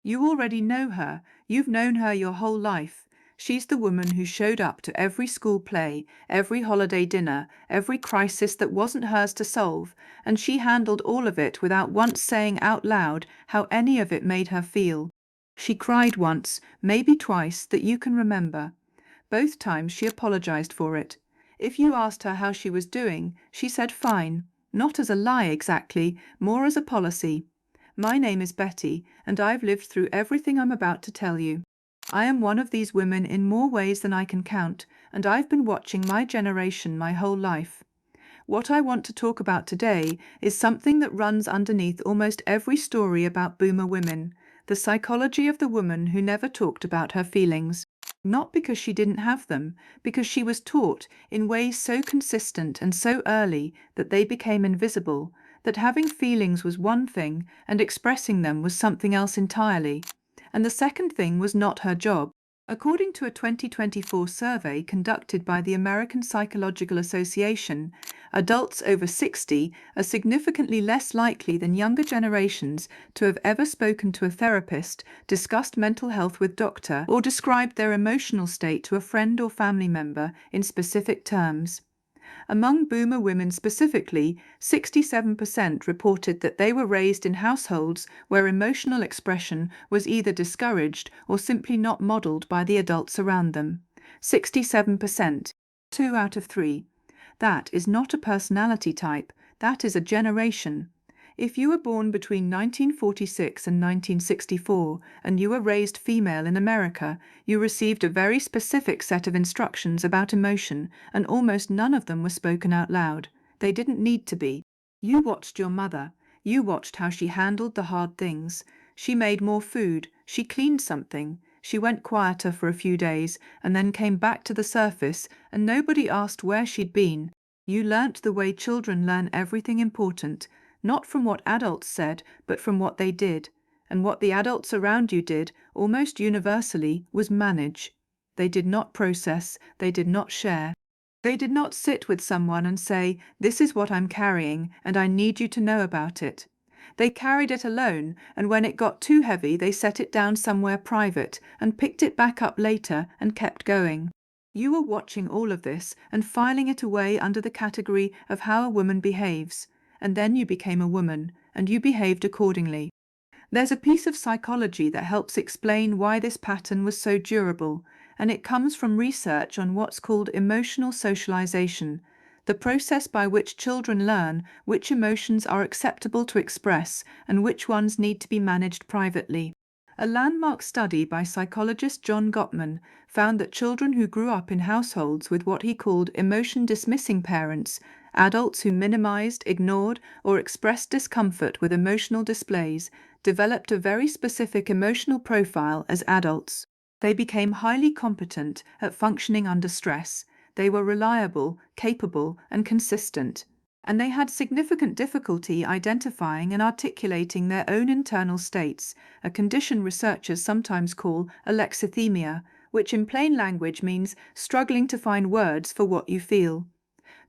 You already know her. You've known her your whole life. She's the woman who showed up to every school play, every holiday dinner, every crisis that wasn't hers to solve, and she handled all of it without once saying out loud how any of it made her feel. She cried once, maybe twice, that you can remember. Both times she apologized for it. If you asked her how she was doing, she said fine. Not as a lie exactly, more as a policy. My name is Betty, and I've lived through everything I'm about to tell you. I am one of these women in more ways than I can count, and I've been watching my generation my whole life. What I want to talk about today is something that runs underneath almost every story about boomer women, the psychology of the woman who never talked about her feelings. Not because she didn't have them, because she was taught in ways so consistent and so early that they became invisible, that having feelings was one thing and expressing them was something else entirely. And the second thing was not her job. According to a 2024 survey conducted by the American Psychological Association, adults over 60 are significantly less likely than younger generations to have ever spoken to a therapist, discussed mental health with doctor, or described their emotional state to a friend or family member in specific terms. Among boomer women specifically, 67% reported that they were raised in households where emotional expression was either discouraged or simply not modeled by the adults around them. 67%, 2 out of 3. That is not a personality type, that is a generation. If you were born between 1946 and 1964 and you were raised female in America, you received a very specific set of instructions about emotion, and almost none of them were spoken out loud. They didn't need to be. You watched your mother. You watched how she handled the hard things. She made more food. She cleaned something. She went quieter for a few days and then came back to the surface, and nobody asked where she'd been. You learnt the way children learn everything important, not from what adults said, but from what they did. And what the adults around you did, almost universally, was manage. They did not process, they did not share. They did not sit with someone and say, "This is what I'm carrying, and I need you to know about it." They carried it alone, and when it got too heavy, they set it down somewhere private and picked it back up later and kept going. You were watching all of this and filing it away under the category of how a woman behaves, and then you became a woman, and you behaved accordingly. There's a piece of psychology that helps explain why this pattern was so durable, and it comes from research on what's called emotional socialization, the process by which children learn which emotions are acceptable to express and which ones need to be managed privately. A landmark study by psychologist John Gottman found that children who grew up in households with what he called emotion-dismissing parents, adults who minimized, ignored, or expressed discomfort with emotional displays, developed a very specific emotional profile as adults. They became highly competent at functioning under stress. They were reliable, capable, and consistent. And they had significant difficulty identifying and articulating their own internal states, a condition researchers sometimes call alexithymia, which in plain language means struggling to find words for what you feel.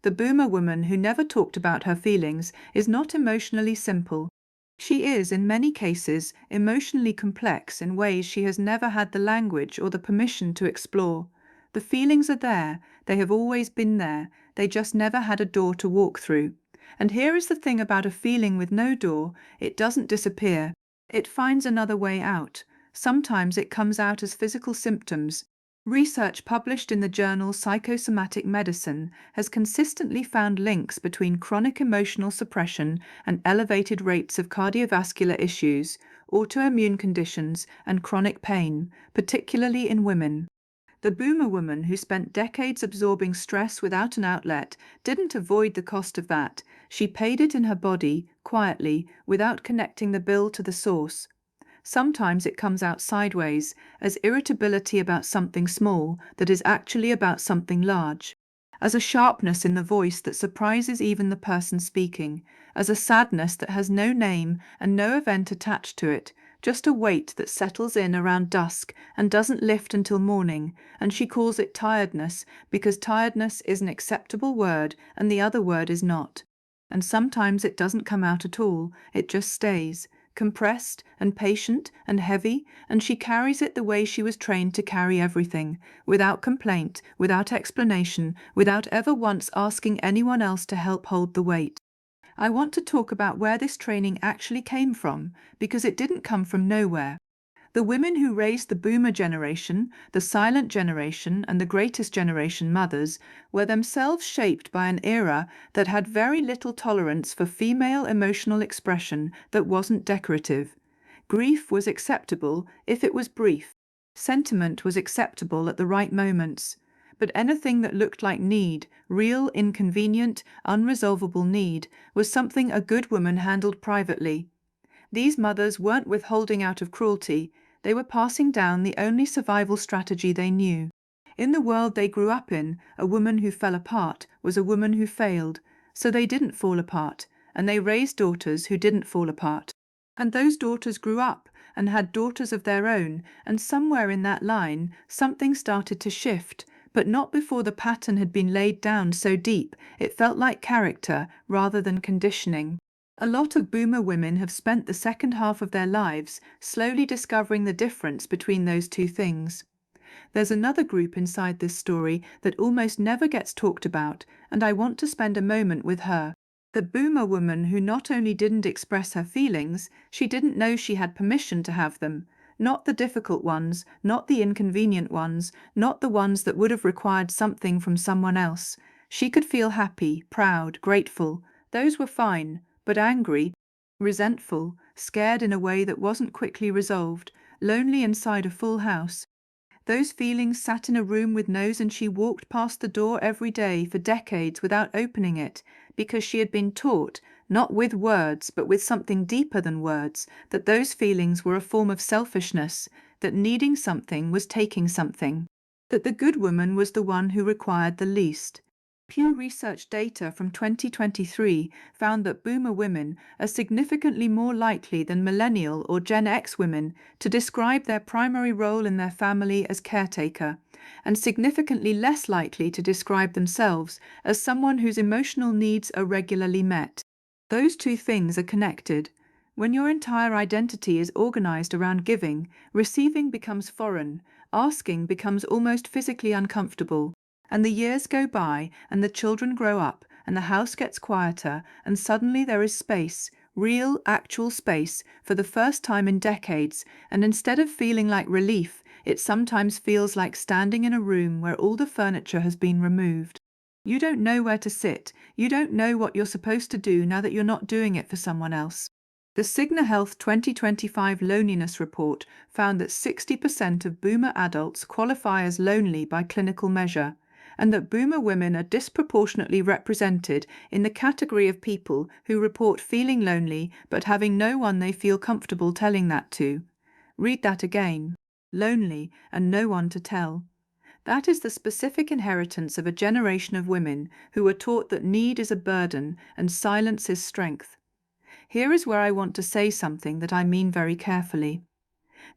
The boomer woman who never talked about her feelings is not emotionally simple. She is, in many cases, emotionally complex in ways she has never had the language or the permission to explore. The feelings are there, they have always been there, they just never had a door to walk through. And here is the thing about a feeling with no door, it doesn't disappear. It finds another way out. Sometimes it comes out as physical symptoms. Research published in the journal Psychosomatic Medicine has consistently found links between chronic emotional suppression and elevated rates of cardiovascular issues, autoimmune conditions, and chronic pain, particularly in women. The boomer woman who spent decades absorbing stress without an outlet didn't avoid the cost of that. She paid it in her body, quietly, without connecting the bill to the source. Sometimes it comes out sideways, as irritability about something small that is actually about something large, as a sharpness in the voice that surprises even the person speaking, as a sadness that has no name and no event attached to it, just a weight that settles in around dusk and doesn't lift until morning, and she calls it tiredness because tiredness is an acceptable word and the other word is not. And sometimes it doesn't come out at all, it just stays, compressed and patient and heavy, and she carries it the way she was trained to carry everything, without complaint, without explanation, without ever once asking anyone else to help hold the weight. I want to talk about where this training actually came from, because it didn't come from nowhere. The women who raised the boomer generation, the silent generation, and the greatest generation mothers were themselves shaped by an era that had very little tolerance for female emotional expression that wasn't decorative. Grief was acceptable if it was brief. Sentiment was acceptable at the right moments. But anything that looked like need, real, inconvenient, unresolvable need, was something a good woman handled privately. These mothers weren't withholding out of cruelty, they were passing down the only survival strategy they knew. In the world they grew up in, a woman who fell apart was a woman who failed, so they didn't fall apart, and they raised daughters who didn't fall apart. And those daughters grew up and had daughters of their own, and somewhere in that line something started to shift, but not before the pattern had been laid down so deep it felt like character rather than conditioning. A lot of boomer women have spent the second half of their lives slowly discovering the difference between those two things. There's another group inside this story that almost never gets talked about, and I want to spend a moment with her. The boomer woman who not only didn't express her feelings, she didn't know she had permission to have them. Not the difficult ones, not the inconvenient ones, not the ones that would have required something from someone else. She could feel happy, proud, grateful. Those were fine. But angry, resentful, scared in a way that wasn't quickly resolved, lonely inside a full house. Those feelings sat in a room with nose, and she walked past the door every day for decades without opening it, because she had been taught, not with words but with something deeper than words, that those feelings were a form of selfishness, that needing something was taking something, that the good woman was the one who required the least. Pew Research data from 2023 found that boomer women are significantly more likely than millennial or Gen X women to describe their primary role in their family as caretaker, and significantly less likely to describe themselves as someone whose emotional needs are regularly met. Those two things are connected. When your entire identity is organized around giving, receiving becomes foreign, asking becomes almost physically uncomfortable. And the years go by, and the children grow up, and the house gets quieter, and suddenly there is space, real, actual space, for the first time in decades, and instead of feeling like relief, it sometimes feels like standing in a room where all the furniture has been removed. You don't know where to sit, you don't know what you're supposed to do now that you're not doing it for someone else. The Cigna Health 2025 Loneliness Report found that 60% of boomer adults qualify as lonely by clinical measure, and that boomer women are disproportionately represented in the category of people who report feeling lonely but having no one they feel comfortable telling that to. Read that again. Lonely and no one to tell. That is the specific inheritance of a generation of women who were taught that need is a burden and silence is strength. Here is where I want to say something that I mean very carefully.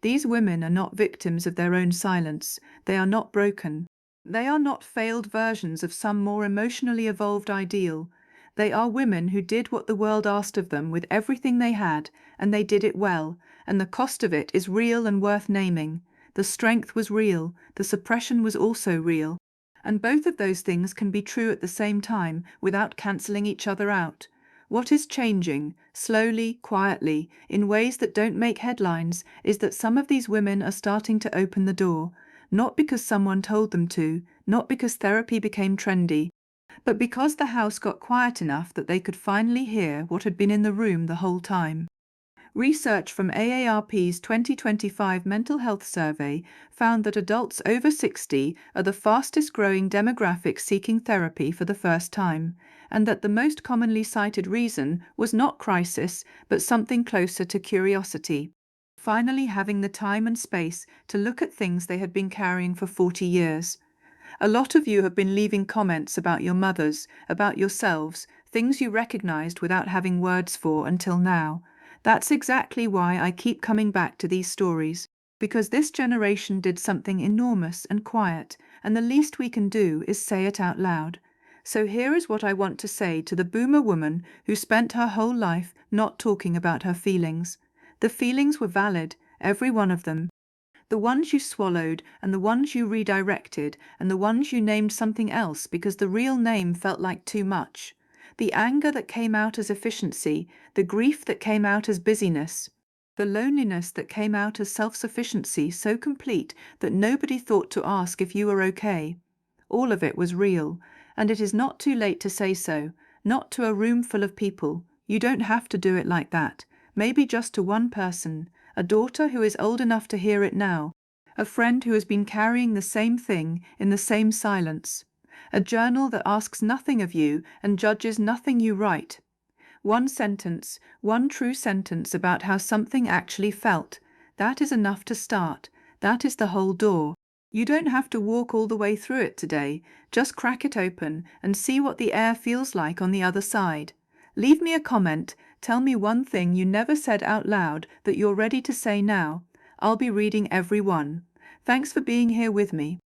These women are not victims of their own silence. They are not broken. They are not failed versions of some more emotionally evolved ideal. They are women who did what the world asked of them with everything they had, and they did it well, and the cost of it is real and worth naming. The strength was real, the suppression was also real. And both of those things can be true at the same time without cancelling each other out. What is changing, slowly, quietly, in ways that don't make headlines, is that some of these women are starting to open the door, not because someone told them to, not because therapy became trendy, but because the house got quiet enough that they could finally hear what had been in the room the whole time. Research from AARP's 2025 Mental Health Survey found that adults over 60 are the fastest growing demographic seeking therapy for the first time, and that the most commonly cited reason was not crisis, but something closer to curiosity. Finally having the time and space to look at things they had been carrying for 40 years. A lot of you have been leaving comments about your mothers, about yourselves, things you recognized without having words for until now. That's exactly why I keep coming back to these stories, because this generation did something enormous and quiet, and the least we can do is say it out loud. So here is what I want to say to the boomer woman who spent her whole life not talking about her feelings. The feelings were valid, every one of them. The ones you swallowed, and the ones you redirected, and the ones you named something else because the real name felt like too much. The anger that came out as efficiency, the grief that came out as busyness, the loneliness that came out as self-sufficiency so complete that nobody thought to ask if you were okay. All of it was real, and it is not too late to say so, not to a room full of people. You don't have to do it like that. Maybe just to one person, a daughter who is old enough to hear it now, a friend who has been carrying the same thing in the same silence, a journal that asks nothing of you and judges nothing you write. One sentence, one true sentence about how something actually felt. That is enough to start. That is the whole door. You don't have to walk all the way through it today. Just crack it open and see what the air feels like on the other side. Leave me a comment. Tell me one thing you never said out loud that you're ready to say now. I'll be reading every one. Thanks for being here with me.